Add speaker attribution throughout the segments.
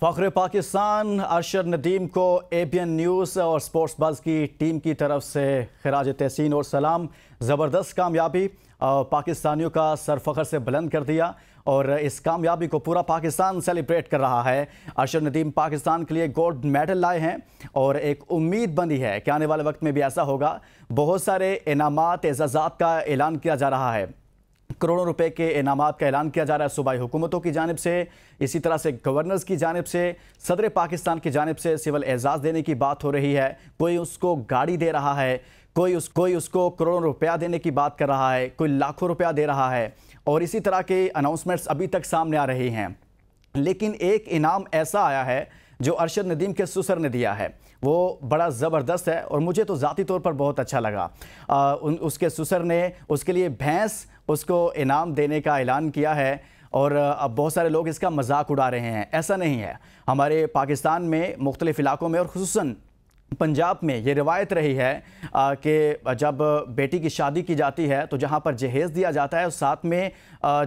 Speaker 1: फ़ख्र पाकिस्तान अरशद नदीम को ABN news और sports buzz की टीम की तरफ से खिराज तहसीन और सलाम। ज़बरदस्त कामयाबी पाकिस्तानियों का सर फ़ख्र से बुलंद कर दिया और इस कामयाबी को पूरा पाकिस्तान सेलिब्रेट कर रहा है। अरशद नदीम पाकिस्तान के लिए गोल्ड मेडल लाए हैं और एक उम्मीद बंदी है कि आने वाले वक्त में भी ऐसा होगा। बहुत सारे इनामात एज़ाज़ात का ऐलान किया जा रहा है, करोड़ों रुपए के इनामात का ऐलान किया जा रहा है सूबाई हुकूमतों की जानिब से, इसी तरह से गवर्नर्स की जानिब से, सदर पाकिस्तान की जानिब से सिविल एजाज़ देने की बात हो रही है। कोई उसको गाड़ी दे रहा है, कोई उसको करोड़ों रुपया देने की बात कर रहा है, कोई लाखों रुपया दे रहा है और इसी तरह के अनाउंसमेंट्स अभी तक सामने आ रही हैं। लेकिन एक इनाम ऐसा आया है जो अरशद नदीम के ससुर ने दिया है, वो बड़ा ज़बरदस्त है और मुझे तो ज़ाती तौर पर बहुत अच्छा लगा। उसके ससुर ने उसके लिए भैंस उसको इनाम देने का ऐलान किया है और अब बहुत सारे लोग इसका मजाक उड़ा रहे हैं। ऐसा नहीं है, हमारे पाकिस्तान में मुख्तलिफ इलाकों में और खुसूसन पंजाब में ये रिवायत रही है कि जब बेटी की शादी की जाती है तो जहाँ पर जहेज़ दिया जाता है, साथ में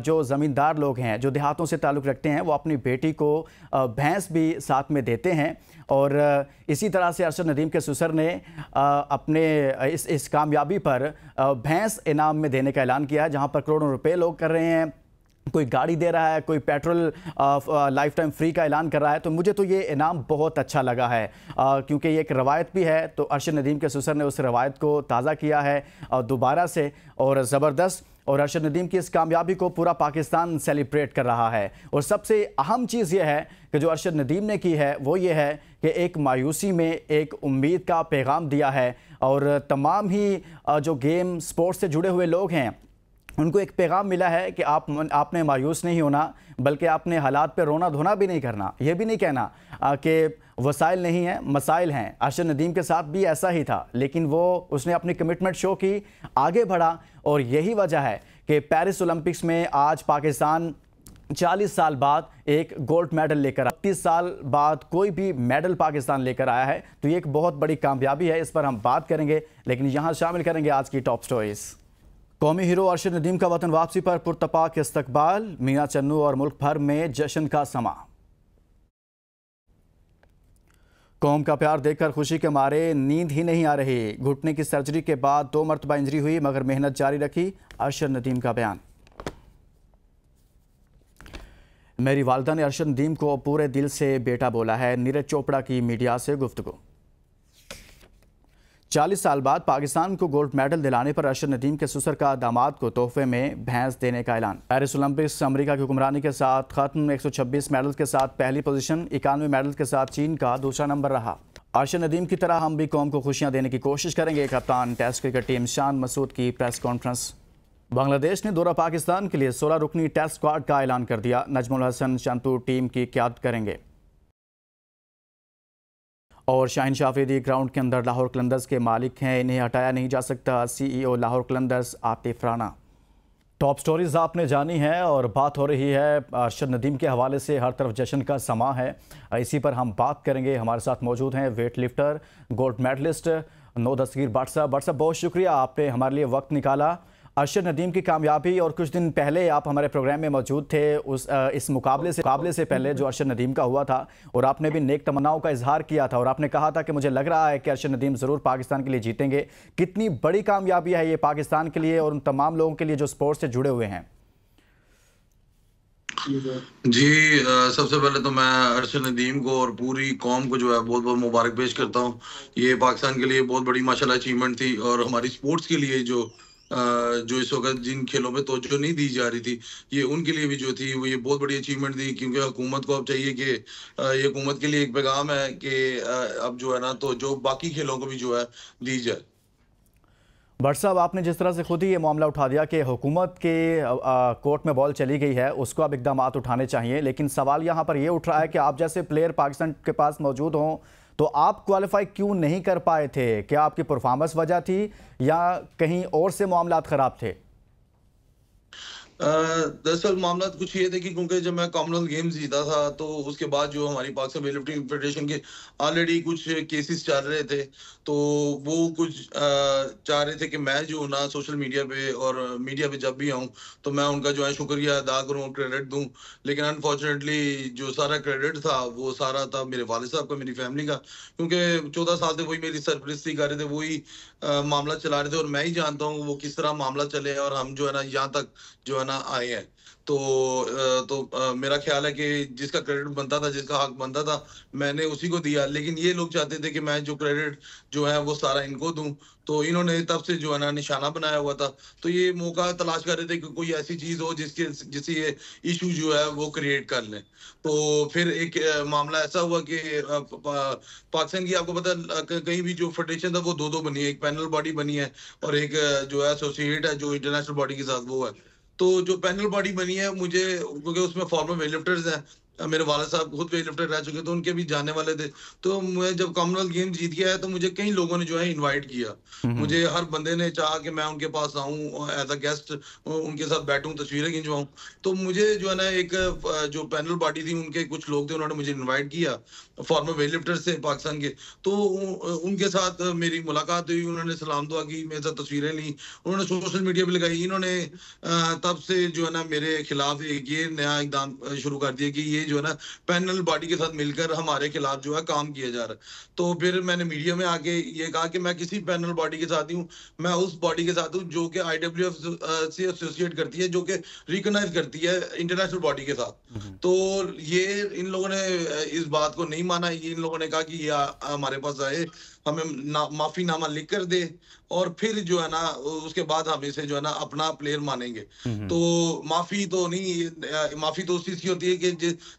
Speaker 1: जो ज़मींदार लोग हैं जो देहातों से ताल्लुक़ रखते हैं वो अपनी बेटी को भैंस भी साथ में देते हैं। और इसी तरह से अरशद नदीम के ससुर ने अपने इस कामयाबी पर भैंस इनाम में देने का ऐलान किया है, जहाँ पर करोड़ों रुपए लोग कर रहे हैं। कोई गाड़ी दे रहा है, कोई पेट्रोल लाइफ टाइम फ्री का ऐलान कर रहा है। तो मुझे तो ये इनाम बहुत अच्छा लगा है क्योंकि ये एक रवायत भी है। तो अरशद नदीम के ससुर ने उस रवायत को ताज़ा किया है दोबारा से और ज़बरदस्त। और अरशद नदीम की इस कामयाबी को पूरा पाकिस्तान सेलिब्रेट कर रहा है। और सबसे अहम चीज़ ये है कि जो अरशद नदीम ने की है वो ये है कि एक मायूसी में एक उम्मीद का पैगाम दिया है और तमाम ही जो गेम स्पोर्ट्स से जुड़े हुए लोग हैं उनको एक पैगाम मिला है कि आपने मायूस नहीं होना, बल्कि आपने हालात पे रोना धोना भी नहीं करना। ये भी नहीं कहना कि वसाइल नहीं हैं, मसाइल हैं। अरशद नदीम के साथ भी ऐसा ही था, लेकिन उसने अपनी कमिटमेंट शो की, आगे बढ़ा और यही वजह है कि पेरिस ओलंपिक्स में आज पाकिस्तान 40 साल बाद एक गोल्ड मेडल लेकर आया। 30 साल बाद कोई भी मेडल पाकिस्तान लेकर आया है, तो ये एक बहुत बड़ी कामयाबी है। इस पर हम बात करेंगे, लेकिन यहाँ शामिल करेंगे आज की टॉप स्टोरीज। कौमी हीरो अरशद नदीम का वतन वापसी पर पुरतपाक इस्तकबाल, मियां चन्नू और मुल्क भर में जश्न का समा। कौम का प्यार देखकर खुशी के मारे नींद ही नहीं आ रही। घुटने की सर्जरी के बाद 2 मरतबा इंजरी हुई मगर मेहनत जारी रखी, अरशद नदीम का बयान। मेरी वालिदा ने अरशद नदीम को पूरे दिल से बेटा बोला है, नीरज चोपड़ा की मीडिया से गुफ्तगू। 40 साल बाद पाकिस्तान को गोल्ड मेडल दिलाने पर अरशद नदीम के ससुर का दामाद को तोहफे में भैंस देने का ऐलान। पेरिस ओलंपिक्स अमेरिका की हुक्मरानी के साथ खत्म। 126 मेडल के साथ पहली पोजीशन, 91 मेडल के साथ चीन का दूसरा नंबर रहा। अरशद नदीम की तरह हम भी कौम को खुशियां देने की कोशिश करेंगे। कप्तान test cricket team Shan Masood की प्रेस कॉन्फ्रेंस। बांग्लादेश ने दौरा पाकिस्तान के लिए 16 रुकनी टेस्ट स्क्वाड का ऐलान कर दिया। नजमुल हसन शंतू टीम की क़यादत करेंगे। और शाहीन शाह अफरीदी ग्राउंड के अंदर लाहौर कलंदर्स के मालिक हैं, इन्हें हटाया नहीं जा सकता। CEO Lahore Qalandars Atif Rana. Top stories आपने जानी है और बात हो रही है अरशद नदीम के हवाले से, हर तरफ जश्न का समा है। इसी पर हम बात करेंगे। हमारे साथ मौजूद हैं वेट लिफ्टर, गोल्ड मेडलिस्ट नो दस्तगीर भट्ट साहब। बहुत शुक्रिया, आपने हमारे लिए वक्त निकाला। अरशद नदीम की कामयाबी और कुछ दिन पहले आप हमारे प्रोग्राम में मौजूद थे इस मुकाबले से पहले जो अरशद नदीम का हुआ था, और आपने भी नेक तमन्नाओं का इजहार किया था और आपने कहा था कि मुझे लग रहा है कि अरशद नदीम ज़रूर पाकिस्तान के लिए जीतेंगे। कितनी बड़ी कामयाबी है ये पाकिस्तान के लिए और उन तमाम लोगों के लिए जो स्पोर्ट्स से जुड़े हुए हैं।
Speaker 2: जी सबसे पहले तो मैं अरशद नदीम को और पूरी कौम को जो है बहुत बहुत मुबारक पेश करता हूँ। ये पाकिस्तान के लिए बहुत बड़ी माशाल्लाह अचीवमेंट थी और हमारी स्पोर्ट्स के लिए जो इस वक्त जिन खेलों में तवज्जो नहीं दी जा रही थी, ये उनके लिए भी जो थी वो ये बहुत बड़ी अचीवमेंट थी। क्योंकि हुकूमत को अब चाहिए कि ये हुकूमत के लिए एक पैगाम है कि अब जो है ना तो जो बाकी खेलों को भी जो है दी जाए।
Speaker 1: भट्ट साहब, आपने जिस तरह से खुद ही ये मामला उठा दिया कि हुकूमत के कोर्ट में बॉल चली गई है, उसको अब इकदाम उठाने चाहिए, लेकिन सवाल यहाँ पर ये उठ रहा है कि आप जैसे प्लेयर पाकिस्तान के पास मौजूद हों तो आप क्वालिफाई क्यों नहीं कर पाए थे? क्या आपकी परफॉर्मेंस वजह थी या कहीं और से मामलात ख़राब थे?
Speaker 2: दरअसल मामला कुछ ये थे कि क्योंकि जब मैं कॉमनवेल्थ गेम्स जीता था तो उसके बाद जो हमारी पाकिस्तान वेट लिफ्टिंग फेडरेशन के ऑलरेडी कुछ केसेस चल रहे थे, तो वो कुछ चाह रहे थे कि मैं जो ना सोशल मीडिया पे और मीडिया पे जब भी आऊँ तो मैं उनका जो है शुक्रिया अदा करूँ, क्रेडिट दूँ। लेकिन अनफॉर्चुनेटली जो सारा क्रेडिट था वो सारा था मेरे वालिद साहब का, मेरी फैमिली का, क्योंकि 14 साल से वही मेरी सरपरस्ती कर रहे थे, वही मामला चला रहे थे और मैं ही जानता हूँ वो किस तरह मामला चले और हम जो है ना यहाँ तक जो है ना आए हैं। तो मेरा ख्याल है कि जिसका क्रेडिट बनता था, जिसका हक बनता था, मैंने उसी को दिया। लेकिन ये लोग चाहते थे कि मैं जो क्रेडिट जो है वो सारा इनको दूं, तो इन्होंने तब से जो है ना निशाना बनाया हुआ था। तो ये मौका तलाश कर रहे थे कि कोई ऐसी चीज हो जिससे ये इशू जो है वो क्रिएट कर लें। तो फिर एक मामला ऐसा हुआ कि पाकिस्तान की आपको पता है कहीं भी जो फेडरेशन था वो दो दो बनी है, एक पैनल बॉडी बनी है और एक जो है एसोसिएट है जो इंटरनेशनल बॉडी के साथ वो है। तो जो पैनल बॉडी बनी है, मुझे क्योंकि उसमें फॉर्मर वेट लिफ्टर्स हैं, मेरे वालिद साहब खुद वेट लिफ्टर रह चुके, तो उनके भी जानने वाले थे। तो मैं जब कॉमनवेल्थ गेम जीत गया है तो मुझे कई लोगों ने जो है इनवाइट किया।
Speaker 1: हम्म।
Speaker 2: मुझे हर बंदे ने चाहा कि मैं उनके पास आऊं एज अ गेस्ट, उनके साथ बैठूं, तस्वीरें खिंचवाऊं। तो मुझे जो है ना एक जो पैनल बॉडी थी उनके कुछ लोग थे, उन्होंने मुझे इनवाइट किया फॉर्मर वेट लिफ्टर्स से पाकिस्तान के। तो उनके साथ मेरी मुलाकात हुई, उन्होंने सलाम दुआ की, मेरे साथ तस्वीरें ली, उन्होंने सोशल मीडिया पे लगाई। इन्होंने तब से जो है ना मेरे खिलाफ एक ये नया इकदाम शुरू कर दिया कि ये जो है ना पैनल बॉडी के साथ मिलकर हमारे खिलाफ जो है काम किया जा रहा है। तो फिर मैंने मीडिया में आके ये कहा कि मैं किसी पैनल बॉडी के साथ ही हूँ, मैं उस बॉडी के साथ हूँ जो कि IWF से एसोसिएट करती है, जो कि रिकॉग्नाइज करती है इंटरनेशनल बॉडी के साथ।
Speaker 1: हम्म।
Speaker 2: तो ये इन लोगों ने इस बात को नहीं माना। ये इन लोगों ने कहा कि ये हमारे पास आए, हमें माफीनामा लिख कर दे और फिर जो है ना उसके बाद हम इसे जो है ना अपना प्लेयर मानेंगे।
Speaker 1: हम्म।
Speaker 2: तो माफी तो नहीं, माफी तो उस चीज की होती है कि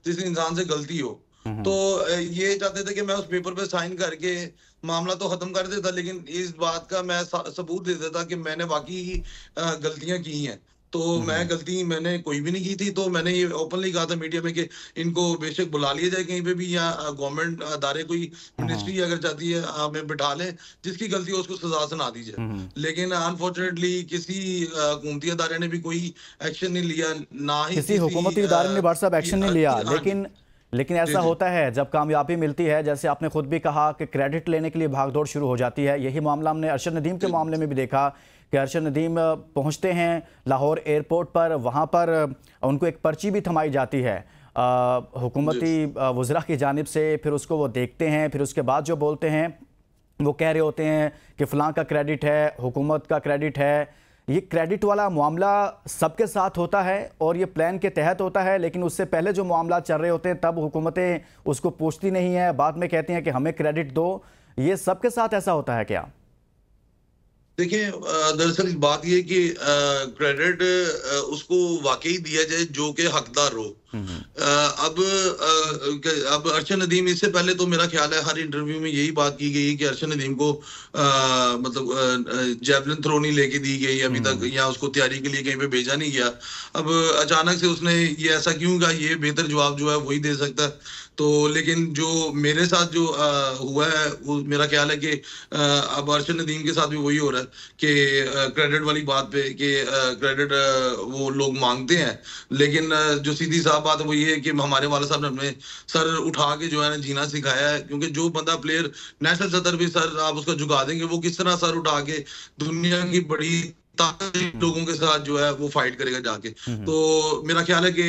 Speaker 2: जिस इंसान से गलती हो। तो
Speaker 1: हम्म।
Speaker 2: ये चाहते थे कि मैं उस पेपर पे साइन करके मामला तो खत्म कर देता, लेकिन इस बात का मैं सबूत दे देता कि मैंने वाकई ही गलतियां की हैं। तो मैं
Speaker 1: हम्म।
Speaker 2: गलती मैंने कोई भी नहीं की थी। तो मैंने ये ओपनली कहा था मीडिया में कि इनको बेशक बुला लिया जाए कहीं पे भी, या गवर्नमेंट अदारे कोई
Speaker 1: हम्म।
Speaker 2: मिनिस्ट्री अगर चाहती है हमें बिठा लें, जिसकी गलती हो उसको सजा सुना दी जाए।
Speaker 1: हम्म।
Speaker 2: लेकिन अनफॉर्चुनेटली किसी हुकूमती अदारे ने भी कोई एक्शन नहीं लिया, ना ही
Speaker 1: किसी
Speaker 2: किसी
Speaker 1: हुकूमती इदारे ने व्हाट्सएप एक्शन नहीं लिया,
Speaker 2: हाँ जी,
Speaker 1: लेकिन
Speaker 2: जी
Speaker 1: ऐसा
Speaker 2: जी
Speaker 1: होता है जब कामयाबी मिलती है, जैसे आपने खुद भी कहा कि क्रेडिट लेने के लिए भागदौड़ शुरू हो जाती है। यही मामला हमने अरशद नदीम के
Speaker 2: जी
Speaker 1: मामले में भी देखा कि अरशद नदीम पहुंचते हैं लाहौर एयरपोर्ट पर, वहां पर उनको एक पर्ची भी थमाई जाती है
Speaker 2: जी
Speaker 1: हुकूमती वज़रा की जानिब से। फिर उसको वो देखते हैं, फिर उसके बाद जो बोलते हैं वो कह रहे होते हैं कि फ़लाँ का क्रेडिट है, हुकूमत का क्रेडिट है। ये क्रेडिट वाला मामला सबके साथ होता है और ये प्लान के तहत होता है, लेकिन उससे पहले जो मामला चल रहे होते हैं तब हुकूमतें उसको पूछती नहीं है, बाद में कहती हैं कि हमें क्रेडिट दो। ये सबके साथ ऐसा होता है क्या?
Speaker 2: देखिए, दरअसल बात ये कि क्रेडिट उसको वाकई दिया जाए जो कि हकदार हो।
Speaker 1: हम्म।
Speaker 2: अब अरशद नदीम, इससे पहले तो मेरा ख्याल है हर इंटरव्यू में यही बात की गई कि अरशद नदीम को मतलब जेवलिन थ्रो नहीं लेके दी गई अभी तक,
Speaker 1: हम्म।
Speaker 2: या उसको तैयारी के लिए कहीं पे भेजा नहीं गया। अब अचानक से उसने ये ऐसा क्यों कहा, ये बेहतर जवाब जो है वही दे सकता है। तो लेकिन जो मेरे साथ जो हुआ है वो मेरा ख्याल है कि अब अरशद नदीम के साथ भी वही हो रहा है कि क्रेडिट वाली बात पे कि क्रेडिट वो लोग मांगते हैं। लेकिन जो सीधी साफ बात है वो ये है कि हमारे वाला साहब ने हमें सर उठा के जो है ना जीना सिखाया है। क्योंकि जो बंदा प्लेयर नेशनल सतर भी सर आप उसका झुका देंगे, वो किस तरह सर उठा के दुनिया की बड़ी लोगों के साथ जो है वो फाइट करेगा जाके।
Speaker 1: हम्म।
Speaker 2: तो मेरा ख्याल है कि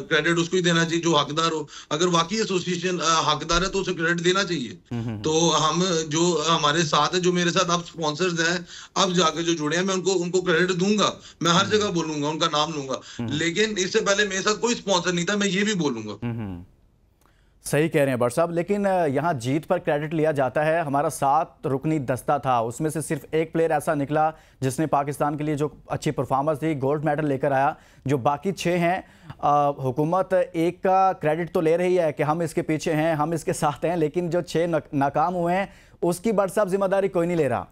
Speaker 2: क्रेडिट उसको ही देना चाहिए जो हकदार हो। अगर वाकई एसोसिएशन हकदार है तो उसे क्रेडिट देना चाहिए। तो हम जो हमारे साथ है, जो मेरे साथ अब स्पॉन्सर्स हैं, अब जाके जो जुड़े हैं, मैं उनको उनको क्रेडिट दूंगा। मैं हर जगह बोलूंगा, उनका नाम लूंगा। लेकिन इससे पहले मेरे साथ कोई स्पॉन्सर नहीं था, मैं ये भी बोलूंगा।
Speaker 1: सही कह रहे हैं बट साहब, लेकिन यहाँ जीत पर क्रेडिट लिया जाता है। हमारा 7 रुकनी दस्ता था, उसमें से सिर्फ एक प्लेयर ऐसा निकला जिसने पाकिस्तान के लिए जो अच्छी परफॉर्मेंस दी, गोल्ड मेडल लेकर आया। जो बाकी 6 हैं, हुकूमत एक का क्रेडिट तो ले रही है कि हम इसके पीछे हैं, हम इसके साथ हैं, लेकिन जो 6 नाकाम हुए हैं उसकी बट साहब जिम्मेदारी कोई नहीं ले रहा।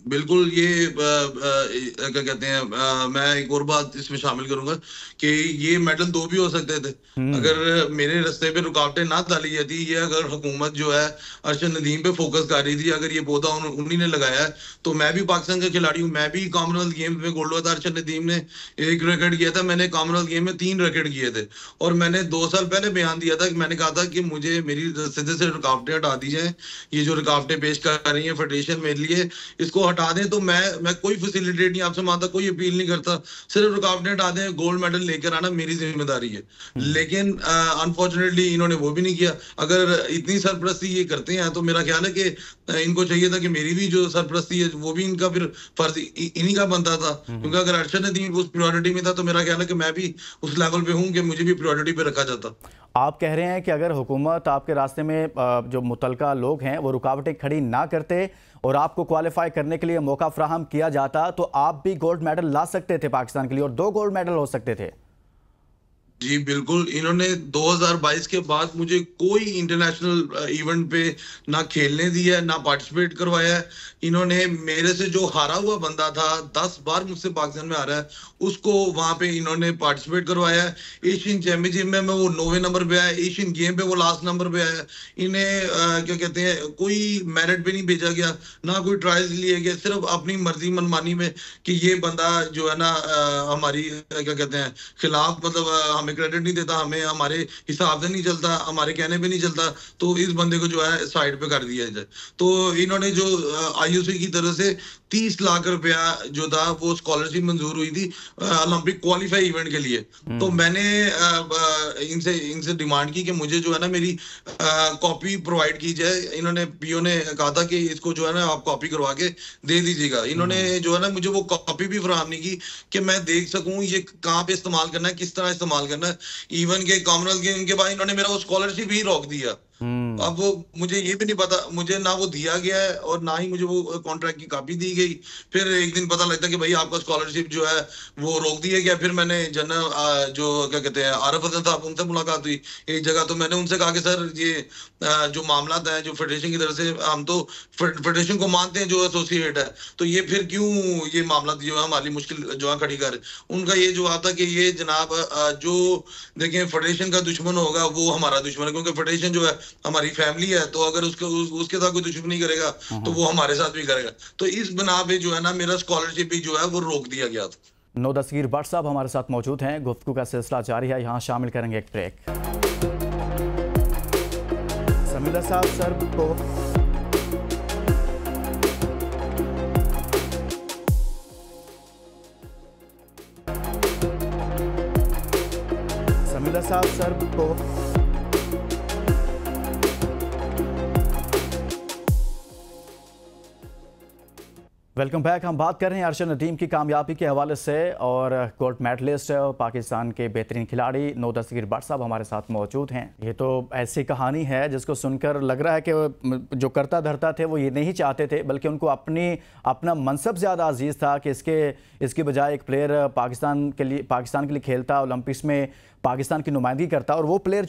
Speaker 2: बिल्कुल, ये क्या कहते हैं, मैं एक और बात इसमें शामिल करूंगा कि ये मेडल दो भी हो सकते थे
Speaker 1: हम्म।
Speaker 2: अगर मेरे रास्ते पे रुकावटें ना डाली जाती। ये अगर हुकूमत जो है अरशद नदीम पे फोकस कर रही थी, अगर ये पौधा उन्हीं ने लगाया है, तो मैं भी पाकिस्तान का खिलाड़ी हूँ। मैं भी कॉमनवेल्थ गेम्स में गोल्ड हुआ था। अरशद नदीम ने एक रिकॉर्ड किया था, मैंने कॉमनवेल्थ गेम में 3 रिकॉर्ड किए थे। और मैंने 2 साल पहले बयान दिया था कि मैंने कहा था कि मुझे मेरी रास्ते से रुकावटें हटा दी जाए। ये जो रुकावटें पेश कर रही है फेडरेशन मेरे लिए, इसको हटा दें। तो मैं कोई फैसिलिटेट नहीं आपसे मांगता, कोई अपील नहीं करता, सिर्फ रुकावटें हटा दें, गोल्ड मेडल लेकर आना मेरी जिम्मेदारी है।
Speaker 1: हम्म।
Speaker 2: लेकिन अनफॉर्चुनेटली इन्होंने वो भी नहीं किया। अगर इतनी सरपरस्ती ये करते हैं तो मेरा ख्याल है कि इनको चाहिए था कि मेरी भी जो सरपरस्ती है वो भी इनका फिर फर्ज इन्हीं का बनता था।
Speaker 1: हम्म।
Speaker 2: क्योंकि अगर अरशद नदीम उस प्रायोरिटी में था तो मेरा ख्याल है कि मैं भी उस लेवल पे हूँ कि मुझे भी प्रायोरिटी पे रखा जाता।
Speaker 1: आप कह रहे हैं कि अगर हुकूमत आपके रास्ते में जो मुतलका लोग हैं वो रुकावटें खड़ी ना करते और आपको क्वालिफाई करने के लिए मौका फ्राहम किया जाता तो आप भी गोल्ड मेडल ला सकते थे पाकिस्तान के लिए, और 2 गोल्ड मेडल हो सकते थे।
Speaker 2: जी बिल्कुल, इन्होंने 2022 के बाद मुझे कोई इंटरनेशनल इवेंट पे ना खेलने दिया है, ना पार्टिसिपेट करवाया है। इन्होंने मेरे से जो हारा हुआ बंदा था, 10 बार मुझसे पाकिस्तान में हारा है, उसको वहां पे इन्होंने पार्टिसिपेट करवाया है। एशियन चैंपियनशिप में वो 9वें नंबर पे आया, एशियन गेम पे वो लास्ट नंबर पे आया। इन्हें क्या कहते हैं, कोई मेरिट पे नहीं भेजा गया, ना कोई ट्रायल्स लिए गए, सिर्फ अपनी मर्जी मनमानी में कि ये बंदा जो है ना हमारी क्या कहते हैं खिलाफ, मतलब हमें क्रेडिट नहीं देता, हमें हमारे हिसाब से नहीं चलता, हमारे कहने पे नहीं चलता, तो इस बंदे को जो है साइड पे कर दिया जाए। तो इन्होंने जो आईओसी की तरफ से 30 लाख रुपया जो था वो स्कॉलरशिप मंजूर हुई थी ओलंपिक क्वालिफाई इवेंट के लिए। तो मैंने इनसे इनसे डिमांड की कि मुझे जो है ना मेरी कॉपी प्रोवाइड की जाए। इन्होंने पीओ ने कहा था कि इसको जो है ना आप कॉपी करवा के दे दीजिएगा। इन्होंने जो है ना मुझे वो कॉपी भी फराहम नहीं की कि मैं देख सकूं ये कहाँ पे इस्तेमाल करना है, किस तरह इस्तेमाल करना है। इवन के कॉमनवेल्थ गेम के बाद इन्होंने मेरा वो स्कॉलरशिप ही रोक दिया।
Speaker 1: हम्म।
Speaker 2: अब वो मुझे ये भी नहीं पता, मुझे ना वो दिया गया है और ना ही मुझे वो कॉन्ट्रैक्ट की कॉपी दी गई। फिर एक दिन पता लगता कि भाई आपका स्कॉलरशिप जो है वो रोक दिया गया। फिर मैंने जनरल जो क्या कहते हैं आरफ हसन साहब, उनसे मुलाकात हुई एक जगह। तो मैंने उनसे कहा कि सर ये जो मामला है जो फेडरेशन की तरफ से, हम तो फेडरेशन को मानते हैं जो एसोसिएट है, तो ये फिर क्यों ये मामला जो है हमारी मुश्किल जो है खड़ी कर। उनका ये जवाब था कि ये जनाब जो देखें फेडरेशन का दुश्मन होगा वो हमारा दुश्मन है, क्योंकि फेडरेशन जो है हमारी फैमिली है। तो अगर उसके साथ कोई दुश्मनी करेगा तो वो हमारे साथ भी करेगा। तो इस बना पे जो है ना मेरा स्कॉलरशिप भी जो है वो रोक दिया गया था।
Speaker 1: 9 दस्तगीर भट्ट साहब हमारे साथ मौजूद हैं। गुफ्तगू का सिलसिला जारी है, यहाँ शामिल करेंगे एक ब्रेक। समीला साहब सर को समीला साहब सर को वेलकम बैक। हम बात कर रहे हैं अरशद नदीम की कामयाबी के हवाले से, और गोल्ड मेडलिस्ट पाकिस्तान के बेहतरीन खिलाड़ी 9 दस्तगीर भट्ट साहब हमारे साथ मौजूद हैं। ये तो ऐसी कहानी है जिसको सुनकर लग रहा है कि जो करता धरता थे वो ये नहीं चाहते थे, बल्कि उनको अपना मनसब ज़्यादा अजीज़ था कि इसके बजाय एक प्लेयर पाकिस्तान के लिए खेलता, ओलंपिक्स में पाकिस्तान की नुमाइंदगी करता, और वो प्लेयर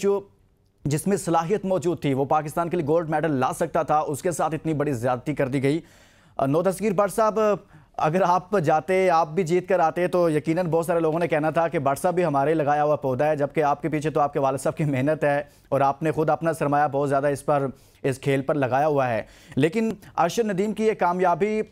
Speaker 1: जिसमें सलाहियत मौजूद थी वो पाकिस्तान के लिए गोल्ड मेडल ला सकता था, उसके साथ इतनी बड़ी ज़्यादती कर दी गई। 9 दस्तगीर भट्ट साहब, अगर आप जाते, आप भी जीत कर आते तो यकीनन बहुत सारे लोगों ने कहना था कि भट्ट साहब भी हमारे लगाया हुआ पौधा है, जबकि आपके पीछे तो आपके वालिद साहब की मेहनत है और आपने खुद अपना सरमाया बहुत ज़्यादा इस खेल पर लगाया हुआ है। लेकिन अरशद नदीम की ये कामयाबी,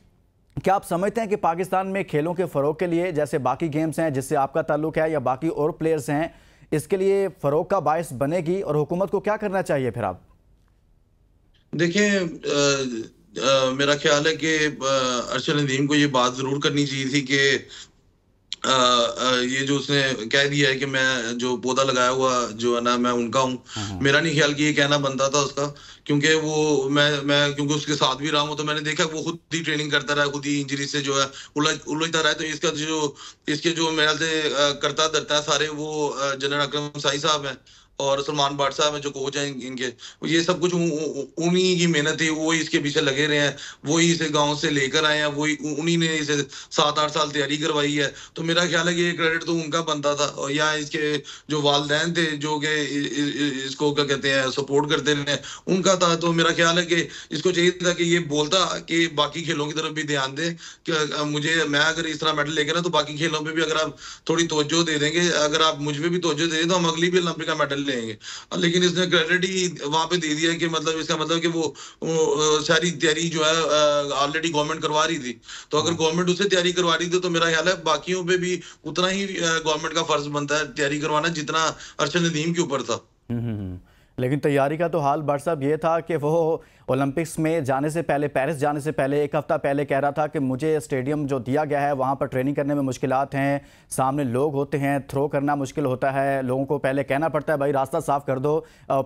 Speaker 1: क्या आप समझते हैं कि पाकिस्तान में खेलों के फ़रोग के लिए, जैसे बाकी गेम्स हैं जिससे आपका ताल्लुक है या बाकी और प्लेयर्स हैं, इसके लिए फ़रोग का बायस बनेगी, और हुकूमत को क्या करना चाहिए फिर? आप
Speaker 2: देखें, मेरा ख्याल है कि अरशद नदीम को ये बात जरूर करनी चाहिए थी कि ये जो उसने कह दिया है कि मैं जो पौधा लगाया हुआ जो है ना मैं उनका हूँ, मेरा नहीं ख्याल कि ये कहना बनता था उसका। क्योंकि वो मैं क्योंकि उसके साथ भी रहा हूँ, तो मैंने देखा वो खुद ही ट्रेनिंग करता रहा, खुद ही इंजरी से जो है उलझता रहा। तो इसके जो मेरा से करता धरता है सारे वो जनरल अकरम साई साहब हैं। और सलमान भट्ट साहब हैं जो कोच हैं इनके, ये सब कुछ उन्हीं की मेहनत है, वो इसके पीछे लगे रहे हैं, वही इसे गांव से लेकर आए हैं, वही उन्हीं ने इसे 7-8 साल तैयारी करवाई है। तो मेरा ख्याल है कि ये क्रेडिट तो उनका बनता था, और यहाँ इसके जो वालिदैन थे जो कि इसको क्या कहते हैं सपोर्ट करते रहे, उनका था। तो मेरा ख्याल है कि इसको चाहिए था कि ये बोलता कि बाकी खेलों की तरफ भी ध्यान दें, कि मुझे मैं अगर इस तरह मेडल लेकर ना तो बाकी खेलों पे भी अगर आप थोड़ी तवज्जो दे देंगे, अगर आप मुझ पे भी तवज्जो दे दें तो हम अगली भी ओलंपिक का मेडल लेंगे। लेकिन इसने क्रेडिट ही वहां पे दे दिया कि मतलब इसका मतलब कि वो सारी तैयारी जो है ऑलरेडी गवर्नमेंट करवा रही थी। तो अगर गवर्नमेंट उससे तैयारी करवा रही थी तो मेरा ख्याल है बाकियों पे भी उतना ही गवर्नमेंट का फर्ज बनता है तैयारी करवाना जितना अरशद नदीम के ऊपर था।
Speaker 1: लेकिन तैयारी का तो हाल बट साहब ये था कि वो ओलंपिक्स में जाने से पहले, पेरिस जाने से पहले एक हफ्ता पहले कह रहा था कि मुझे स्टेडियम जो दिया गया है वहाँ पर ट्रेनिंग करने में मुश्किलात हैं, सामने लोग होते हैं, थ्रो करना मुश्किल होता है, लोगों को पहले कहना पड़ता है भाई रास्ता साफ कर दो,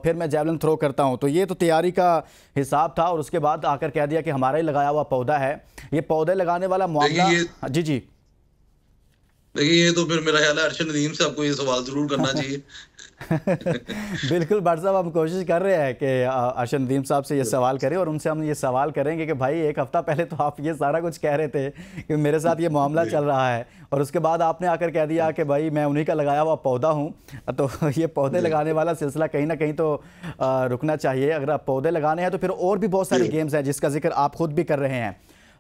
Speaker 1: फिर मैं जैवलिन थ्रो करता हूँ। तो ये तो तैयारी का हिसाब था, और उसके बाद आकर कह दिया कि हमारा ही लगाया हुआ पौधा है। ये पौधे लगाने वाला मामला, जी जी
Speaker 2: देखिए, ये तो फिर मेरा ख्याल है अरशद नदीम से आपको ये सवाल जरूर करना चाहिए।
Speaker 1: बिल्कुल भट्ट साहब, हम कोशिश कर रहे हैं कि अरशद नदीम साहब से ये सवाल करें, और उनसे हम ये सवाल करेंगे कि भाई एक हफ्ता पहले तो आप ये सारा कुछ कह रहे थे कि मेरे साथ ये मामला चल रहा है, और उसके बाद आपने आकर कह दिया कि भाई मैं उन्हीं का लगाया हुआ पौधा हूँ। तो ये पौधे लगाने वाला सिलसिला कहीं ना कहीं तो रुकना चाहिए। अगर आप पौधे लगाने हैं तो फिर और भी बहुत सारी गेम्स हैं जिसका जिक्र आप खुद भी कर रहे हैं।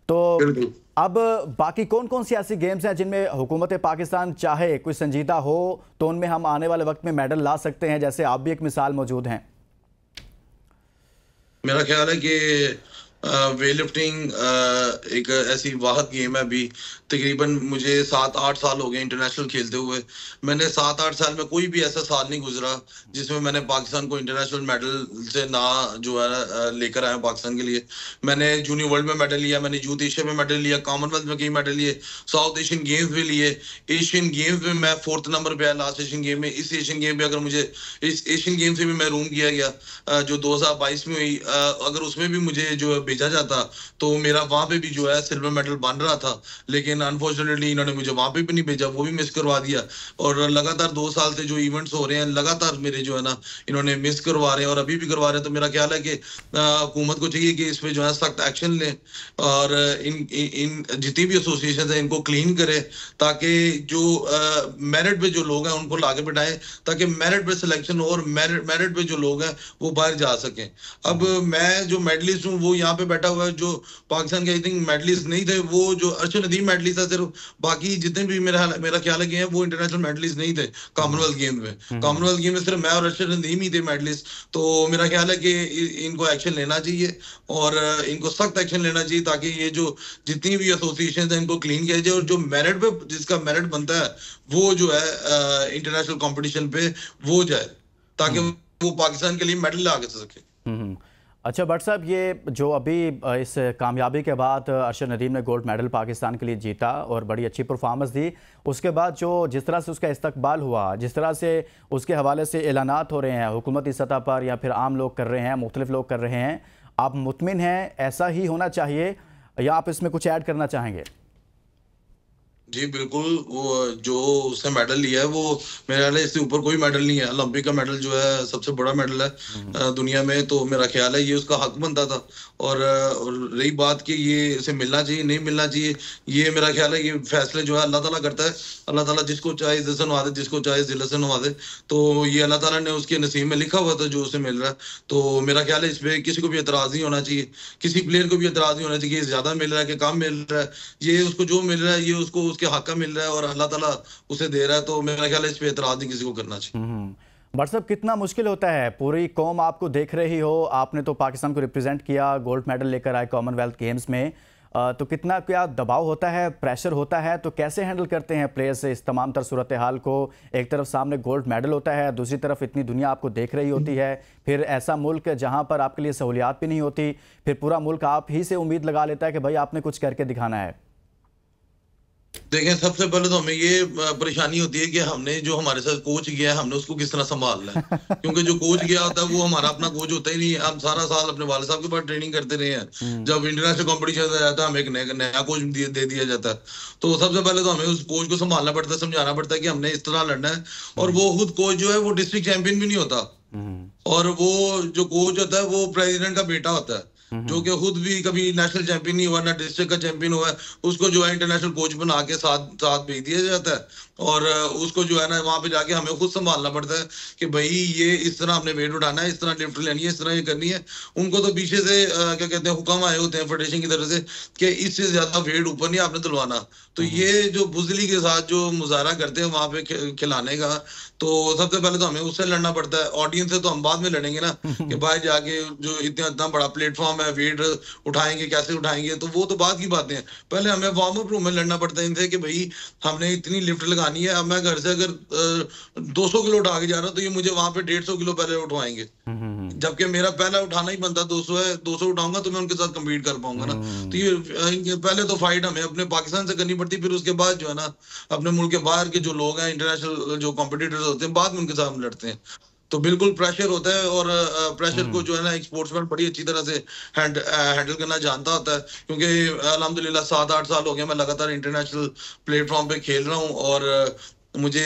Speaker 1: तो अब बाकी कौन कौन सी ऐसी गेम्स हैं जिनमें हुकूमत पाकिस्तान चाहे कोई संजीदा हो तो उनमें हम आने वाले वक्त में मेडल ला सकते हैं, जैसे आप भी एक मिसाल मौजूद हैं?
Speaker 2: मेरा ख्याल है कि वेट लिफ्टिंग एक ऐसी वाहद गेम है। अभी तकरीबन मुझे 7-8 साल हो गए इंटरनेशनल खेलते हुए। मैंने 7-8 साल में कोई भी ऐसा साल नहीं गुजरा जिसमें मैंने पाकिस्तान को इंटरनेशनल मेडल से ना जो है लेकर आया पाकिस्तान के लिए। मैंने जूनियर वर्ल्ड में मेडल लिया, मैंने यूथ एशिया में मेडल लिया, कॉमनवेल्थ में कई मेडल लिए, साउथ एशियन गेम्स में लिए, एशियन गेम्स में मैं 4th नंबर पे आया लास्ट एशियन गेम में। इस एशियन गेम पे अगर मुझे इस एशियन गेम से भी महरूम किया गया जो 2022 में हुई, अगर उसमें भी मुझे जो भेजा जाता तो मेरा वहां पे भी जो है सिल्वर मेडल बन रहा था। लेकिन अनफॉर्चुनेटली इन्होंने मुझे वहां पे भी नहीं भेजा, वो भी मिस करवा दिया। और लगातार 2 साल से जो इवेंट्स हो रहे हैं लगातार मेरे जो है ना इन्होंने मिस करवा रहे हैं और अभी भी करवा रहे हैं। तो मेरा ख्याल है कि हुकूमत को चाहिए कि इस पे जो है सख्त एक्शन लें और इन जितनी भी एसोसिएशन है इनको क्लीन करे, ताकि जो मेरिट पे जो लोग हैं उनको लाके बिठाएं, ताकि मेरिट पे सिलेक्शन हो और मेरिट पे जो लोग हैं वो बाहर जा सकें। अब मैं जो मेडलिस्ट हूँ वो यहाँ पे बैठा हुआ है, जो पाकिस्तान के आई थिंक मेडलिस्ट नहीं थे, वो जो अरशद नदीम मेडलिस्ट था सिर्फ, बाकी जितने भी मेरा ख्याल है कि हैं वो इंटरनेशनल मेडलिस्ट नहीं थे कॉमनवेल्थ गेम में। कॉमनवेल्थ गेम में सिर्फ मैं और अरशद नदीम ही थे मेडलिस्ट। तो मेरा ख्याल है कि इनको एक्शन लेना चाहिए और इनको सख्त एक्शन लेना चाहिए, ताकि ये जो जितनी भी एसोसिएशन है इनको क्लीन किया जाए और जो मेरिट पे जिसका मेरिट बनता है वो जो है इंटरनेशनल कंपटीशन पे वो जाए, ताकि वो पाकिस्तान के लिए मेडल ला सके।
Speaker 1: अच्छा भट्ट साहब, ये जो अभी इस कामयाबी के बाद अरशद नदीम ने गोल्ड मेडल पाकिस्तान के लिए जीता और बड़ी अच्छी परफॉर्मेंस दी, उसके बाद जो जिस तरह से उसका इस्तकबाल हुआ, जिस तरह से उसके हवाले से ऐलानात हो रहे हैं हुकूमती सतह पर या फिर आम लोग कर रहे हैं, मुख्तलिफ लोग कर रहे हैं, आप मुतमिन हैं ऐसा ही होना चाहिए या आप इसमें कुछ ऐड करना चाहेंगे?
Speaker 2: जी बिल्कुल, वो जो उसने मेडल लिया है वो मेरे ख्याल है इससे ऊपर कोई मेडल नहीं है। ओलंपिक का मेडल जो है सबसे बड़ा मेडल है दुनिया में, तो मेरा ख्याल है ये उसका हक बनता था। और रही बात कि ये इसे मिलना चाहिए नहीं मिलना चाहिए, ये मेरा ख्याल है ये फैसले जो है अल्लाह ताला करता है। अल्लाह ताला जिसको चाहे इज्जत से नवाजे, जिसको चाहे जिल्लत से नवाजे। तो ये अल्लाह ताला ने उसके नसीब में लिखा हुआ था जो उसे मिल रहा है। तो मेरा ख्याल है इस पे किसी को भी एतराज नहीं होना चाहिए, किसी प्लेयर को भी एतराज नहीं होना चाहिए कि ज्यादा मिल रहा है कि कम मिल रहा है। ये उसको जो मिल रहा है ये उसको उसके हक का मिल रहा है और अल्लाह ताला उसे दे रहा है। तो मेरा ख्याल है इस पे एतराज नहीं किसी को करना चाहिए।
Speaker 1: भट्ट साहब, कितना मुश्किल होता है, पूरी कौम आपको देख रही हो, आपने तो पाकिस्तान को रिप्रेजेंट किया, गोल्ड मेडल लेकर आए कॉमनवेल्थ गेम्स में, तो कितना क्या दबाव होता है, प्रेशर होता है, तो कैसे हैंडल करते हैं प्लेयर्स इस तमाम तर सूरत हाल को? एक तरफ सामने गोल्ड मेडल होता है, दूसरी तरफ इतनी दुनिया आपको देख रही होती है, फिर ऐसा मुल्क जहां पर आपके लिए सहूलियात भी नहीं होती, फिर पूरा मुल्क आप ही से उम्मीद लगा लेता है कि भाई आपने कुछ करके दिखाना है।
Speaker 2: देखें, सबसे पहले तो हमें ये परेशानी होती है कि हमने जो हमारे साथ कोच गया है हमने उसको किस तरह संभालना है। क्योंकि जो कोच गया होता है वो हमारा अपना कोच होता ही नहीं है। हम सारा साल अपने वाले साहब के पास ट्रेनिंग करते रहे हैं। जब इंटरनेशनल कंपटीशन आ जाता है हमें एक नया कोच दे दिया जाता है। तो सबसे पहले तो हमें उस कोच को संभालना पड़ता है, समझाना पड़ता है कि हमने इस तरह लड़ना है। और वो खुद कोच जो है वो डिस्ट्रिक्ट चैंपियन भी नहीं होता, और वो जो कोच होता है वो प्रेसिडेंट का बेटा होता है, जो कि खुद भी कभी नेशनल चैंपियन नहीं हुआ, ना डिस्ट्रिक्ट का चैंपियन हुआ है। उसको जो है इंटरनेशनल कोच बना के साथ साथ भेज दिया जाता है, और उसको जो है ना वहां पे जाके हमें खुद संभालना पड़ता है कि भाई ये इस तरह हमने वेट उठाना है, इस तरह लिफ्ट लेनी है, इस तरह ये करनी है। उनको तो पीछे से क्या कहते हैं हुक्म आए होते हैं फेडरेशन की तरफ से कि इससे ज्यादा वेट ऊपर नहीं आपने दिलवाना। तो ये जो बुजली के साथ जो मुजाहरा करते हैं वहां पे खिलाने का, तो सबसे पहले तो हमें उससे लड़ना पड़ता है। ऑडियंस से तो हम बाद में लड़ेंगे ना कि बाहर जाके जो इतना बड़ा प्लेटफॉर्म है, वेट उठाएंगे, कैसे उठाएंगे, तो वो तो बात की बातें हैं। पहले हमें वार्म अप रूम में लड़ना पड़ता है इनसे कि भाई हमने इतनी लिफ्ट लगानी है। अब मैं घर से अगर 200 किलो उठा के जा रहा हूँ तो ये मुझे वहां पे 150 किलो पहले उठवाएंगे, जबकि मेरा पहला उठाना ही बनता 200 है। 200 उठाऊंगा तो मैं उनके साथ कम्पीट कर पाऊंगा ना। तो ये पहले तो फाइट हमें अपने पाकिस्तान से करनी पड़ती, फिर उसके बाद जो है ना अपने मुल्क के बाहर के जो लोग हैं, इंटरनेशनल जो कॉम्पिटिटर्स होते हैं, बाद में उनके साथ हम लड़ते हैं। तो बिल्कुल प्रेशर होता है, और प्रेशर को जो है ना एक स्पोर्ट्समैन बड़ी अच्छी तरह से हैंडल करना जानता होता है। क्योंकि अल्हम्दुलिल्लाह 7-8 साल हो गए मैं लगातार इंटरनेशनल प्लेटफॉर्म पे खेल रहा हूँ, और मुझे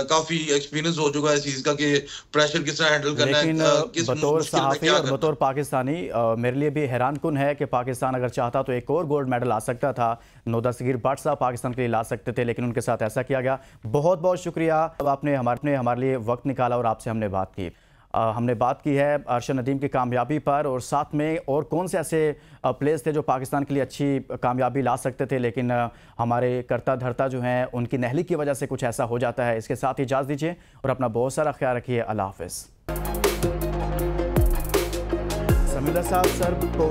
Speaker 2: काफी एक्सपीरियंस हो चुका है इस चीज का कि प्रेशर किस तरह हैंडल करना
Speaker 1: लेकिन
Speaker 2: है, किस
Speaker 1: बतौर
Speaker 2: मुश्किल में
Speaker 1: सहाफ़ी
Speaker 2: क्या
Speaker 1: और
Speaker 2: करना है।
Speaker 1: बतौर पाकिस्तानी मेरे लिए भी हैरान कुन है कि पाकिस्तान अगर चाहता तो एक और गोल्ड मेडल आ सकता था। दस्तगीर भट्ट साहब पाकिस्तान के लिए ला सकते थे, लेकिन उनके साथ ऐसा किया गया। बहुत बहुत शुक्रिया, अब आपने हमारे लिए वक्त निकाला और आपसे हमने बात की। हमने बात की है अरशद नदीम की कामयाबी पर, और साथ में और कौन से ऐसे प्लेयर्स थे जो पाकिस्तान के लिए अच्छी कामयाबी ला सकते थे, लेकिन हमारे करता धरता जो हैं उनकी नहली की वजह से कुछ ऐसा हो जाता है। इसके साथ ही इजाज़त दीजिए और अपना बहुत सारा ख्याल रखिए। अल्लाह हाफ़िज़। समीदा साहब सर को